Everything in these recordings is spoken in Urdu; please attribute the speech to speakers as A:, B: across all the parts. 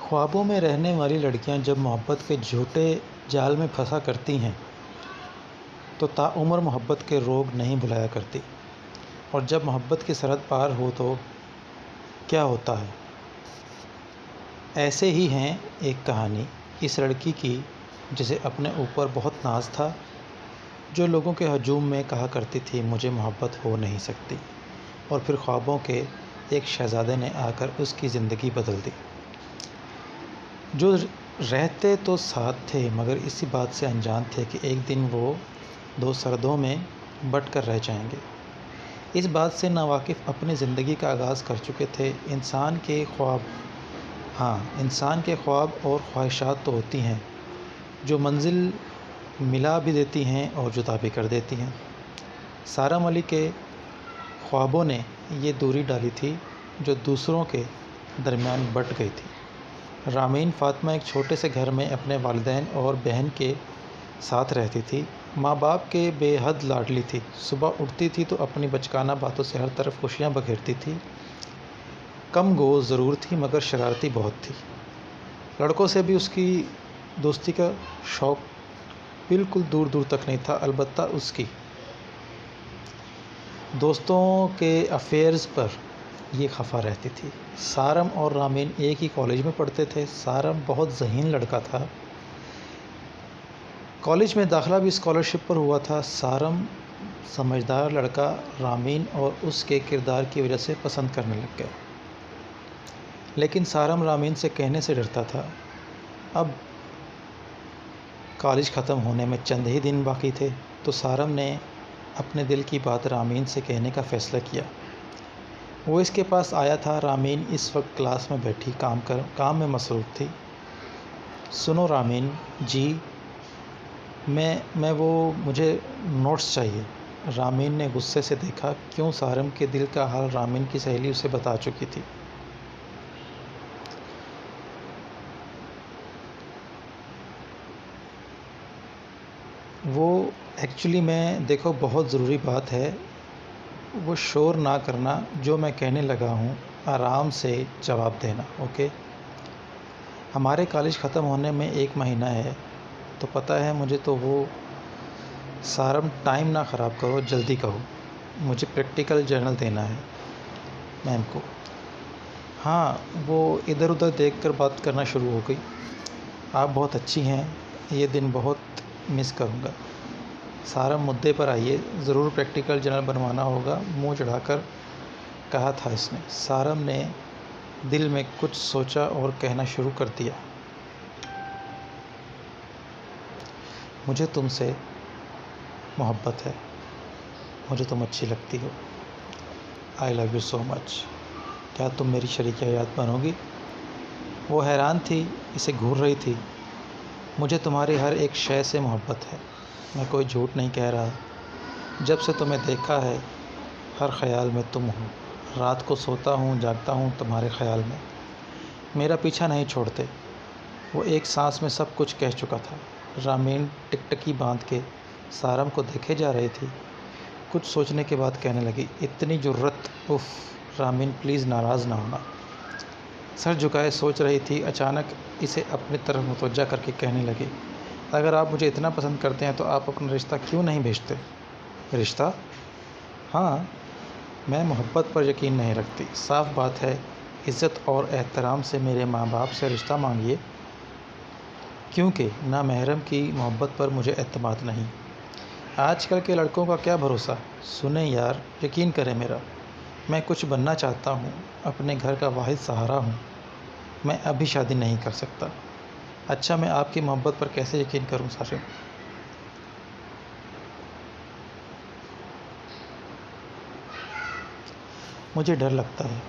A: خوابوں میں رہنے والی لڑکیاں جب محبت کے جھوٹے جال میں پھنسا کرتی ہیں تو تاعمر محبت کے روگ نہیں بھلایا کرتی، اور جب محبت کی سرحد پار ہو تو کیا ہوتا ہے۔ ایسے ہی ہیں ایک کہانی اس لڑکی کی جسے اپنے اوپر بہت ناز تھا، جو لوگوں کے ہجوم میں کہا کرتی تھی مجھے محبت ہو نہیں سکتی، اور پھر خوابوں کے ایک شہزادے نے آ کر اس کی زندگی بدل دی۔ جو رہتے تو ساتھ تھے مگر اسی بات سے انجان تھے کہ ایک دن وہ دو سردوں میں بٹ کر رہ جائیں گے۔ اس بات سے ناواقف اپنی زندگی کا آغاز کر چکے تھے۔ انسان کے خواب اور خواہشات تو ہوتی ہیں جو منزل ملا بھی دیتی ہیں اور جدا بھی کر دیتی ہیں۔ سارم علی کے خوابوں نے یہ دوری ڈالی تھی جو دوسروں کے درمیان بٹ گئی تھی۔ رامین فاطمہ ایک چھوٹے سے گھر میں اپنے والدین اور بہن کے ساتھ رہتی تھی۔ ماں باپ کے بے حد لاڈلی تھی۔ صبح اٹھتی تھی تو اپنی بچگانہ باتوں سے ہر طرف خوشیاں بکھیرتی تھی۔ کم گو ضرور تھی مگر شرارتی بہت تھی۔ لڑکوں سے بھی اس کی دوستی کا شوق بالکل دور دور تک نہیں تھا، البتہ اس کی دوستوں کے افیئرز پر یہ خفا رہتی تھی۔ سارم اور رامین ایک ہی کالج میں پڑھتے تھے۔ سارم بہت ذہین لڑکا تھا، کالج میں داخلہ بھی اسکالرشپ پر ہوا تھا۔ سارم سمجھدار لڑکا رامین اور اس کے کردار کی وجہ سے پسند کرنے لگ گیا، لیکن سارم رامین سے کہنے سے ڈرتا تھا۔ اب کالج ختم ہونے میں چند ہی دن باقی تھے تو سارم نے اپنے دل کی بات رامین سے کہنے کا فیصلہ کیا۔ وہ اس کے پاس آیا تھا۔ رامین اس وقت کلاس میں بیٹھی کام میں مصروف تھی۔ سنو رامین جی، مجھے نوٹس چاہیے۔ رامین نے غصے سے دیکھا، کیوں؟ سارم کے دل کا حال رامین کی سہیلی اسے بتا چکی تھی۔ وہ ایکچولی دیکھو بہت ضروری بات ہے، وہ شور نہ کرنا، جو میں کہنے لگا ہوں آرام سے جواب دینا، اوکے؟ ہمارے کالج ختم ہونے میں 1 مہینہ ہے تو پتہ ہے مجھے تو وہ۔ سارم ٹائم نہ خراب کرو، جلدی کہو، مجھے پریکٹیکل جرنل دینا ہے میم کو۔ ہاں، وہ ادھر ادھر دیکھ کر بات کرنا شروع ہو گئی۔ آپ بہت اچھی ہیں، یہ دن بہت مس کروں گا۔ سارم مدعے پر آئیے، ضرور پریکٹیکل جرنل بنوانا ہوگا، منہ چڑھا کر کہا تھا اس نے۔ سارم نے دل میں کچھ سوچا اور کہنا شروع کر دیا، مجھے تم سے محبت ہے، مجھے تم اچھی لگتی ہو، آئی لو یو سو مچ، کیا تم میری شریک حیات بنو گی؟ وہ حیران تھی، اسے گھور رہی تھی۔ مجھے تمہاری ہر ایک شے سے محبت ہے، میں کوئی جھوٹ نہیں کہہ رہا، جب سے تمہیں دیکھا ہے ہر خیال میں تم ہو، رات کو سوتا ہوں جاگتا ہوں تمہارے خیال میں، میرا پیچھا نہیں چھوڑتے۔ وہ ایک سانس میں سب کچھ کہہ چکا تھا۔ رامین ٹکٹکی باندھ کے سارم کو دیکھے جا رہی تھی، کچھ سوچنے کے بعد کہنے لگی، اتنی جرأت، اف رامین پلیز ناراض نہ ہونا۔ سر جھکائے سوچ رہی تھی، اچانک اسے اپنی طرف متوجہ کر کے کہنے لگی، اگر آپ مجھے اتنا پسند کرتے ہیں تو آپ اپنا رشتہ کیوں نہیں بھیجتے؟ رشتہ؟ ہاں، میں محبت پر یقین نہیں رکھتی، صاف بات ہے، عزت اور احترام سے میرے ماں باپ سے رشتہ مانگیے، کیونکہ نامحرم کی محبت پر مجھے اعتماد نہیں۔ آج کل کے لڑکوں کا کیا بھروسہ؟ سنیں یار، یقین کریں میرا، میں کچھ بننا چاہتا ہوں، اپنے گھر کا واحد سہارا ہوں، میں ابھی شادی نہیں کر سکتا۔ اچھا، میں آپ کی محبت پر کیسے یقین کروں سارم؟ مجھے ڈر لگتا ہے،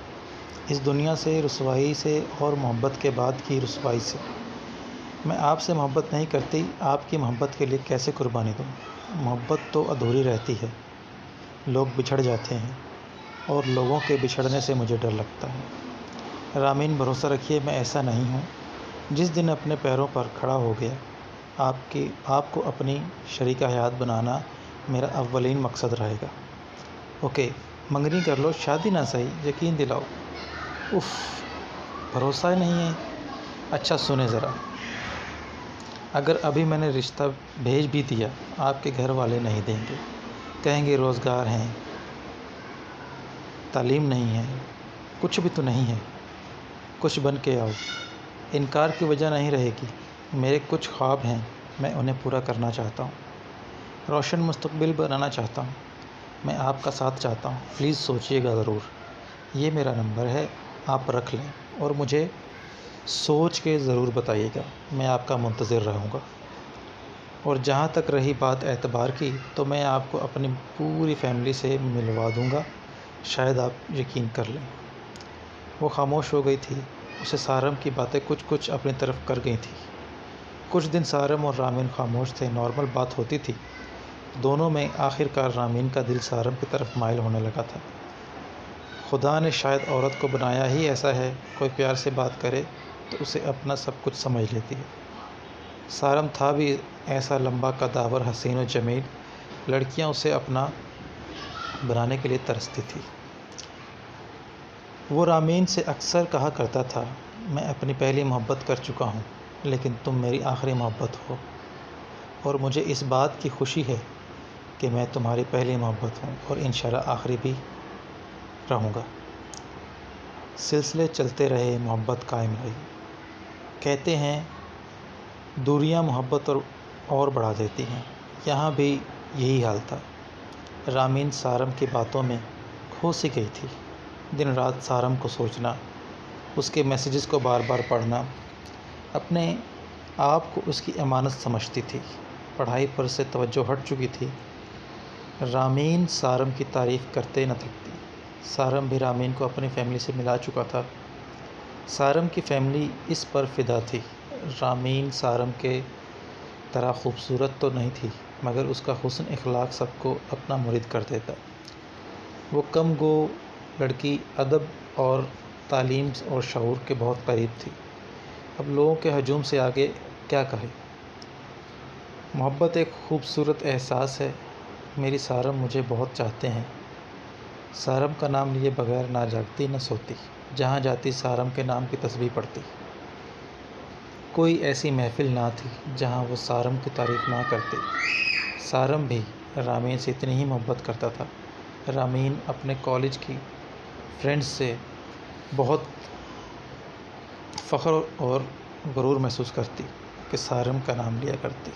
A: اس دنیا سے، رسوائی سے، اور محبت کے بعد کی رسوائی سے۔ میں آپ سے محبت نہیں کرتی، آپ کی محبت کے لیے کیسے قربانی دوں؟ محبت تو ادھوری رہتی ہے، لوگ بچھڑ جاتے ہیں، اور لوگوں کے بچھڑنے سے مجھے ڈر لگتا ہے۔ رامین بھروسہ رکھیے، میں ایسا نہیں ہوں۔ جس دن اپنے پیروں پر کھڑا ہو گیا، آپ کو اپنی شریک حیات بنانا میرا اولین مقصد رہے گا۔ اوکے، منگنی کر لو، شادی نہ صحیح، یقین دلاؤ۔ اف، بھروسہ ہی نہیں ہے، اچھا سنیں ذرا، اگر ابھی میں نے رشتہ بھیج بھی دیا، آپ کے گھر والے نہیں دیں گے، کہیں گے روزگار ہیں، تعلیم نہیں ہے، کچھ بھی تو نہیں ہے، کچھ بن کے آؤ۔ انکار کی وجہ نہیں رہے گی۔ میرے کچھ خواب ہیں، میں انہیں پورا کرنا چاہتا ہوں، روشن مستقبل بنانا چاہتا ہوں، میں آپ کا ساتھ چاہتا ہوں، پلیز سوچیے گا ضرور۔ یہ میرا نمبر ہے، آپ رکھ لیں اور مجھے سوچ کے ضرور بتائیے گا، میں آپ کا منتظر رہوں گا۔ اور جہاں تک رہی بات اعتبار کی، تو میں آپ کو اپنی پوری فیملی سے ملوا دوں گا، شاید آپ یقین کر لیں۔ وہ خاموش ہو گئی تھی، اسے سارم کی باتیں کچھ کچھ اپنی طرف کر گئی تھیں۔ کچھ دن سارم اور رامین خاموش تھے، نارمل بات ہوتی تھی دونوں میں۔ آخر کار رامین کا دل سارم کی طرف مائل ہونے لگا تھا۔ خدا نے شاید عورت کو بنایا ہی ایسا ہے، کوئی پیار سے بات کرے تو اسے اپنا سب کچھ سمجھ لیتی ہے۔ سارم تھا بھی ایسا لمبا قداور، حسین و جمیل، لڑکیاں اسے اپنا بنانے کے لیے ترستی تھی۔ وہ رامین سے اکثر کہا کرتا تھا، میں اپنی پہلی محبت کر چکا ہوں، لیکن تم میری آخری محبت ہو، اور مجھے اس بات کی خوشی ہے کہ میں تمہاری پہلی محبت ہوں اور انشاءاللہ آخری بھی رہوں گا۔ سلسلے چلتے رہے، محبت قائم رہی۔ کہتے ہیں دوریاں محبت اور بڑھا دیتی ہیں، یہاں بھی یہی حال تھا۔ رامین سارم کی باتوں میں کھو سی گئی تھی، دن رات سارم کو سوچنا، اس کے میسیجز کو بار بار پڑھنا، اپنے آپ کو اس کی امانت سمجھتی تھی۔ پڑھائی پر سے توجہ ہٹ چکی تھی۔ رامین سارم کی تعریف کرتے نہ تھکتی۔ سارم بھی رامین کو اپنی فیملی سے ملا چکا تھا۔ سارم کی فیملی اس پر فدا تھی۔ رامین سارم کے طرح خوبصورت تو نہیں تھی، مگر اس کا حسن اخلاق سب کو اپنا مرید کر دیتا۔ وہ کم گو لڑکی ادب اور تعلیم اور شعور کے بہت قریب تھی۔ اب لوگوں کے ہجوم سے آگے کیا کہے۔ محبت ایک خوبصورت احساس ہے۔ میری سارم مجھے بہت چاہتے ہیں۔ سارم کا نام لیے بغیر نہ جاگتی نہ سوتی، جہاں جاتی سارم کے نام کی تسبیح پڑھتی۔ کوئی ایسی محفل نہ تھی جہاں وہ سارم کی تعریف نہ کرتے۔ سارم بھی رامین سے اتنی ہی محبت کرتا تھا۔ رامین اپنے کالج کی فرینڈز سے بہت فخر اور غرور محسوس کرتی کہ سارم کا نام لیا کرتی۔